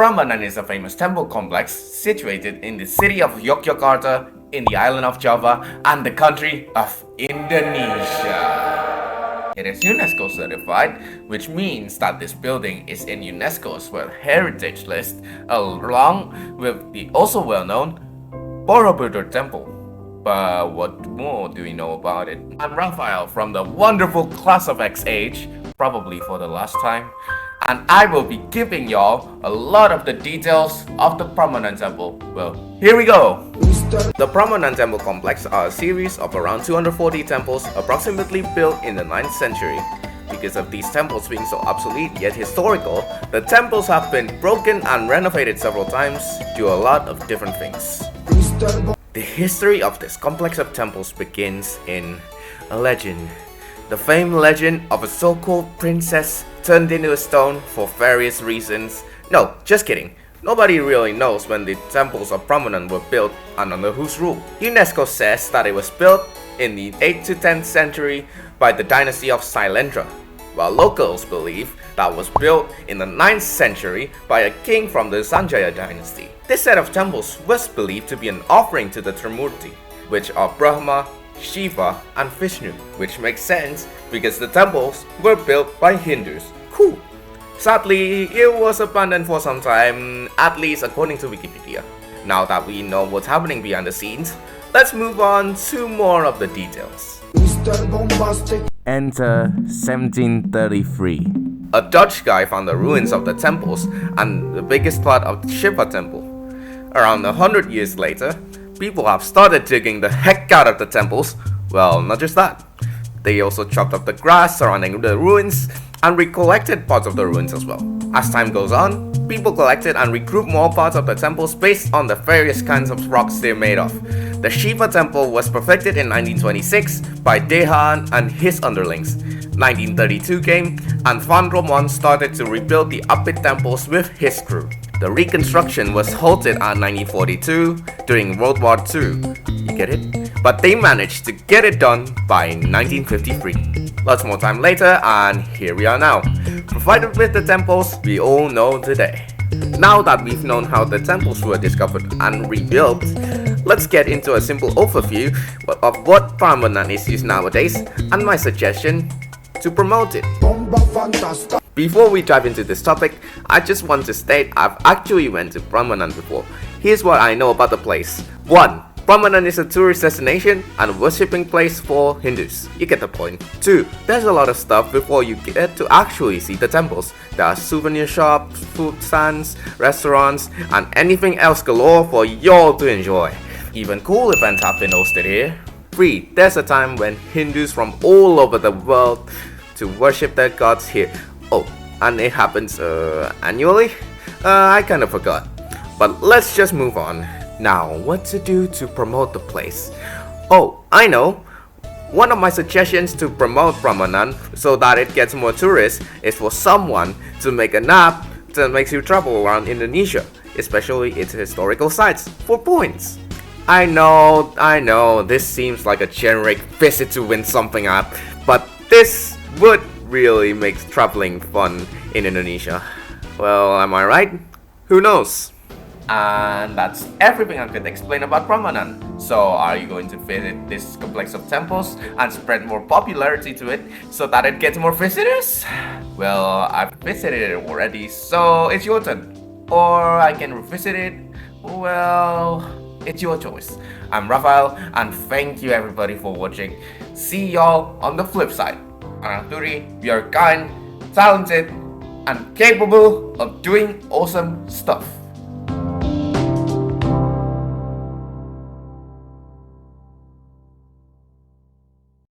Prambanan is a famous temple complex situated in the city of Yogyakarta in the island of Java and the country of Indonesia. It is UNESCO certified, which means that this building is in UNESCO's World Heritage List along with the also well-known Borobudur Temple. But what more do we know about it? I'm Raphael from the wonderful class of XH, probably for the last time, and I will be giving y'all a lot of the details of the Prambanan Temple. Well, here we go! The Prambanan Temple complex are a series of around 240 temples approximately built in the 9th century. Because of these temples being so obsolete yet historical, the temples have been broken and renovated several times due to a lot of different things. The history of this complex of temples begins in a legend. The famed legend of a so-called princess turned into a stone for various reasons. No, just kidding. Nobody really knows when the temples of Prambanan were built and under whose rule. UNESCO says that it was built in the 8th to 10th century by the dynasty of Sailendra, while locals believe that was built in the 9th century by a king from the Sanjaya dynasty. This set of temples was believed to be an offering to the Trimurti, which are Brahma, Shiva, and Vishnu, which makes sense because the temples were built by Hindus. Cool. Sadly, it was abandoned for some time, at least according to Wikipedia. Now that we know what's happening behind the scenes, let's move on to more of the details. Enter 1733. A Dutch guy found the ruins of the temples and the biggest part of the Shiva temple. Around 100 years later, people have started digging the heck out of the temples. Well, not just that. They also chopped up the grass surrounding the ruins and recollected parts of the ruins as well. As time goes on, people collected and regrouped more parts of the temples based on the various kinds of rocks they're made of. The Shiva temple was perfected in 1926 by Dehan and his underlings. 1932 came and Van Romon started to rebuild the Apit temples with his crew. The reconstruction was halted at 1942 during World War II. You get it? But they managed to get it done by 1953. Lots more time later, and here we are now, provided with the temples we all know today. Now that we've known how the temples were discovered and rebuilt, let's get into a simple overview of what Prambanan is used nowadays and my suggestion to promote it. Before we dive into this topic, I just want to state I've actually went to Prambanan before. Here's what I know about the place. 1. Prambanan is a tourist destination and a worshipping place for Hindus. You get the point. 2. There's a lot of stuff before you get to actually see the temples. There are souvenir shops, food stands, restaurants, and anything else galore for y'all to enjoy. Even cool events have been hosted here. 3. There's a time when Hindus from all over the world to worship their gods here. Oh, and it happens annually? I kind of forgot. But let's just move on. Now, what to do to promote the place? Oh, I know! One of my suggestions to promote Prambanan so that it gets more tourists is for someone to make an app that makes you travel around Indonesia, especially its historical sites, for points. I know, this seems like a generic visit to win something app, but this would really make traveling fun in Indonesia. Well, am I right? Who knows? And that's everything I could explain about Prambanan. So are you going to visit this complex of temples and spread more popularity to it so that it gets more visitors? Well, I've visited it already, so it's your turn. Or I can revisit it. Well, it's your choice. I'm Raphael and thank you everybody for watching. See y'all on the flip side. Turi, we are kind, talented, and capable of doing awesome stuff.